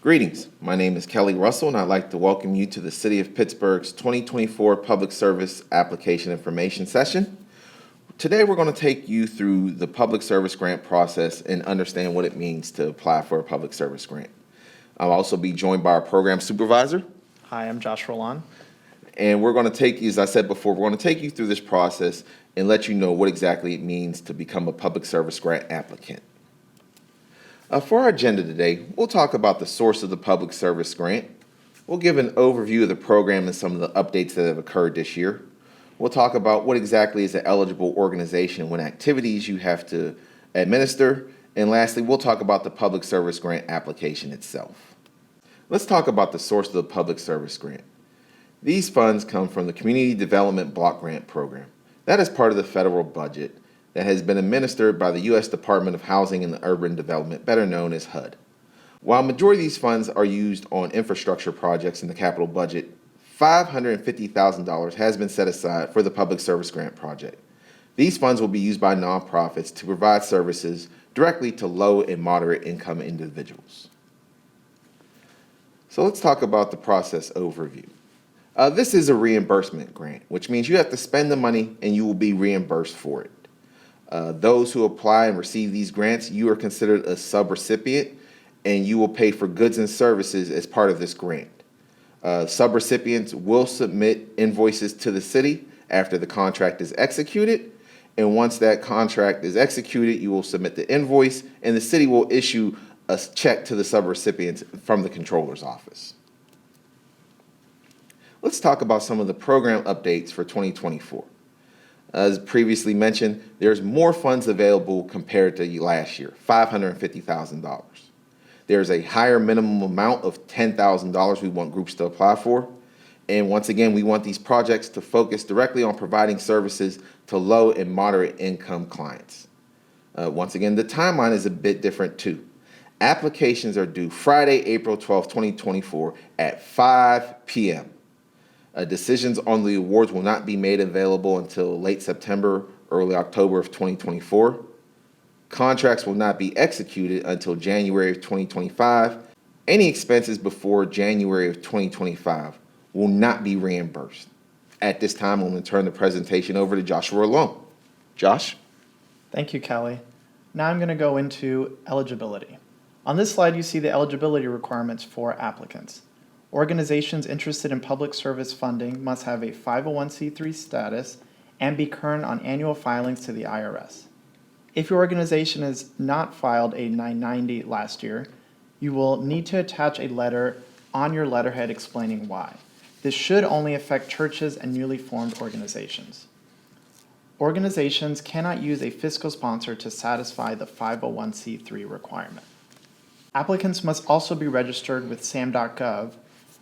Greetings. My name is Kelly Russell, and I'd like to welcome you to the City of Pittsburgh's 2024 Public Service Application Information Session. Today, we're going to take you through the public service grant process and understand what it means to apply for a public service grant. I'll also be joined by our program supervisor. Hi, I'm Josh Roland. And we're going to take you, as I said before, we're going to take you through this process and let you know what exactly it means to become a public service grant applicant. For our agenda today, we'll talk about the source of the public service grant. We'll give an overview of the program and some of the updates that have occurred this year. We'll talk about what exactly is an eligible organization, what activities you have to administer. And lastly, we'll talk about the public service grant application itself. Let's talk about the source of the public service grant. These funds come from the Community Development Block Grant Program. That is part of the federal budget that has been administered by the U.S. Department of Housing and Urban Development, better known as HUD. While a majority of these funds are used on infrastructure projects in the capital budget, $550,000 has been set aside for the public service grant project. These funds will be used by nonprofits to provide services directly to low and moderate income individuals. So let's talk about the process overview. This is a reimbursement grant, which means you have to spend the money and you will be reimbursed for it. Those who apply and receive these grants, you are considered a subrecipient, and you will pay for goods and services as part of this grant. Subrecipients will submit invoices to the city after the contract is executed, and once that contract is executed, you will submit the invoice, and the city will issue a check to the subrecipients from the controller's office. Let's talk about some of the program updates for 2024. As previously mentioned, there's more funds available compared to last year, $550,000. There's a higher minimum amount of $10,000 we want groups to apply for. And once again, we want these projects to focus directly on providing services to low and moderate income clients. Once again, the timeline is a bit different too. Applications are due Friday, April 12, 2024 at 5 p.m. Decisions on the awards will not be made available until late September, early October of 2024. Contracts will not be executed until January of 2025. Any expenses before January of 2025 will not be reimbursed. At this time, I'm going to turn the presentation over to Joshua Long. Josh? Thank you, Kelly. Now I'm going to go into eligibility. On this slide, you see the eligibility requirements for applicants. Organizations interested in public service funding must have a 501c3 status and be current on annual filings to the IRS. If your organization has not filed a 990 last year, you will need to attach a letter on your letterhead explaining why. This should only affect churches and newly formed organizations. Organizations cannot use a fiscal sponsor to satisfy the 501c3 requirement. Applicants must also be registered with sam.gov,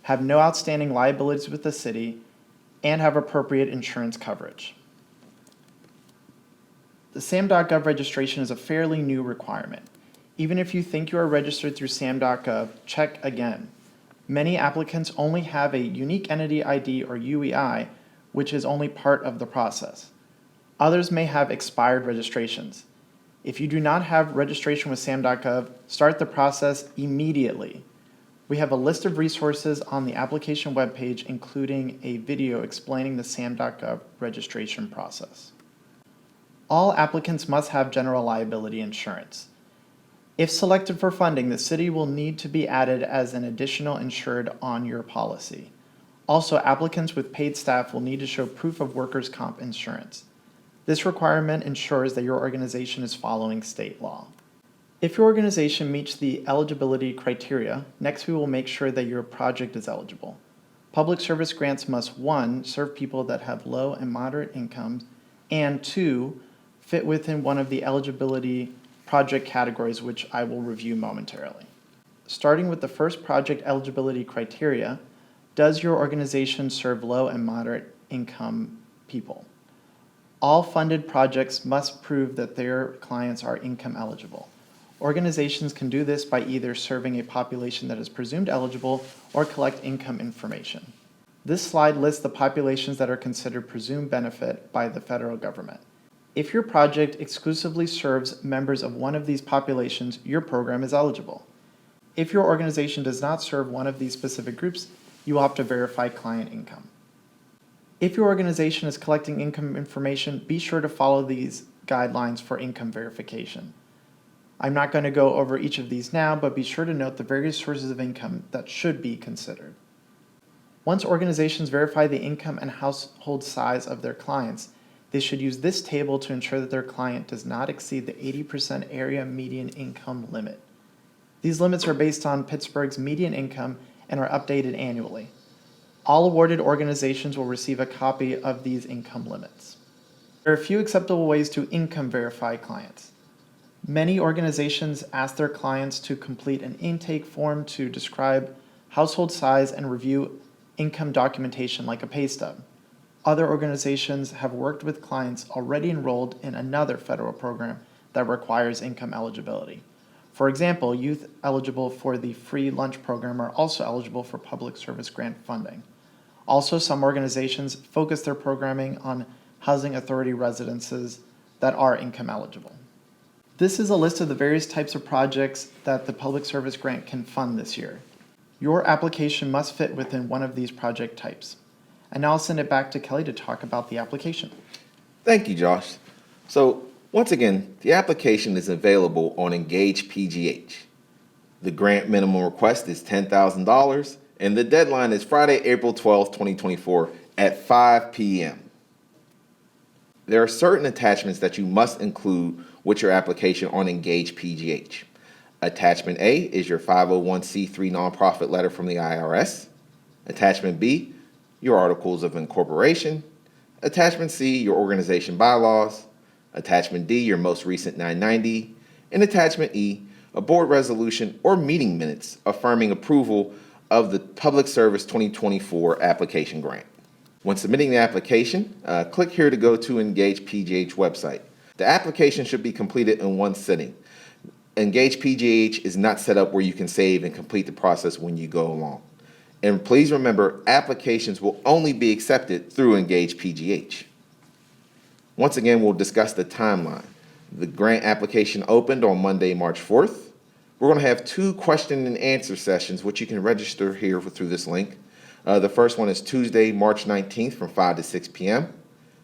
have no outstanding liabilities with the city, and have appropriate insurance coverage. The sam.gov registration is a fairly new requirement. Even if you think you are registered through sam.gov, check again. Many applicants only have a unique entity ID or UEI, which is only part of the process. Others may have expired registrations. If you do not have registration with sam.gov, start the process immediately. We have a list of resources on the application webpage, including a video explaining the sam.gov registration process. All applicants must have general liability insurance. If selected for funding, the city will need to be added as an additional insured on your policy. Also, applicants with paid staff will need to show proof of workers' comp insurance. This requirement ensures that your organization is following state law. If your organization meets the eligibility criteria, next we will make sure that your project is eligible. Public service grants must 1. Serve people that have low and moderate incomes, and 2. Fit within one of the eligibility project categories, which I will review momentarily. Starting with the first project eligibility criteria, does your organization serve low and moderate income people? All funded projects must prove that their clients are income eligible. Organizations can do this by either serving a population that is presumed eligible or collect income information. This slide lists the populations that are considered presumed benefit by the federal government. If your project exclusively serves members of one of these populations, your program is eligible. If your organization does not serve one of these specific groups, you will have to verify client income. If your organization is collecting income information, be sure to follow these guidelines for income verification. I'm not going to go over each of these now, but be sure to note the various sources of income that should be considered. Once organizations verify the income and household size of their clients, they should use this table to ensure that their client does not exceed the 80% area median income limit. These limits are based on Pittsburgh's median income and are updated annually. All awarded organizations will receive a copy of these income limits. There are a few acceptable ways to income verify clients. Many organizations ask their clients to complete an intake form to describe household size and review income documentation like a pay stub. Other organizations have worked with clients already enrolled in another federal program that requires income eligibility. For example, youth eligible for the free lunch program are also eligible for public service grant funding. Also, some organizations focus their programming on housing authority residences that are income eligible. This is a list of the various types of projects that the public service grant can fund this year. Your application must fit within one of these project types. And now I'll send it back to Kelly to talk about the application. Thank you, Josh. So, once again, the application is available on Engage PGH. The grant minimum request is $10,000, and the deadline is Friday, April 12th, 2024 at 5 p.m. There are certain attachments that you must include with your application on Engage PGH. Attachment A is your 501c3 nonprofit letter from the IRS. Attachment B, your articles of incorporation. Attachment C, your organization bylaws. Attachment D, your most recent 990. And Attachment E, a board resolution or meeting minutes affirming approval of the Public Service 2024 application grant. When submitting the application, click here to go to Engage PGH website. The application should be completed in one sitting. Engage PGH is not set up where you can save and complete the process when you go along. And please remember, applications will only be accepted through Engage PGH. Once again, we'll discuss the timeline. The grant application opened on Monday, March 4th. We're going to have 2 question and answer sessions, which you can register here through this link. The first one is Tuesday, March 19th from 5 to 6 p.m.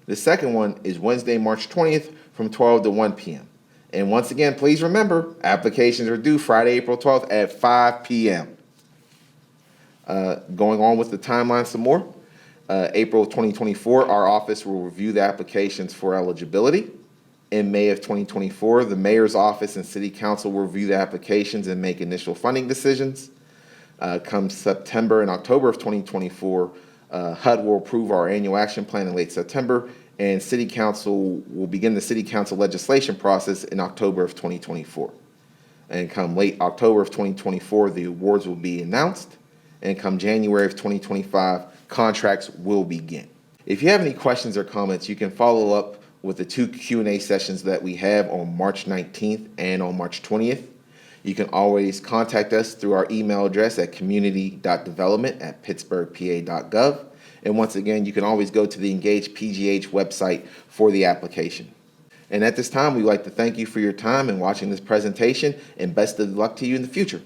The second one is Wednesday, March 20th from 12 to 1 p.m. And once again, please remember, applications are due Friday, April 12th at 5 p.m. Going on with the timeline some more. April 2024, our office will review the applications for eligibility. In May of 2024, the mayor's office and city council will review the applications and make initial funding decisions. Come September and October of 2024, HUD will approve our annual action plan in late September, and City Council will begin the City Council legislation process in October of 2024. And come late October of 2024, the awards will be announced, and come January of 2025, contracts will begin. If you have any questions or comments, you can follow up with the 2 Q&A sessions that we have on March 19th and on March 20th. You can always contact us through our email address at community.development@pittsburghpa.gov. And once again, you can always go to the Engage PGH website for the application. And at this time, we'd like to thank you for your time and watching this presentation, and best of luck to you in the future.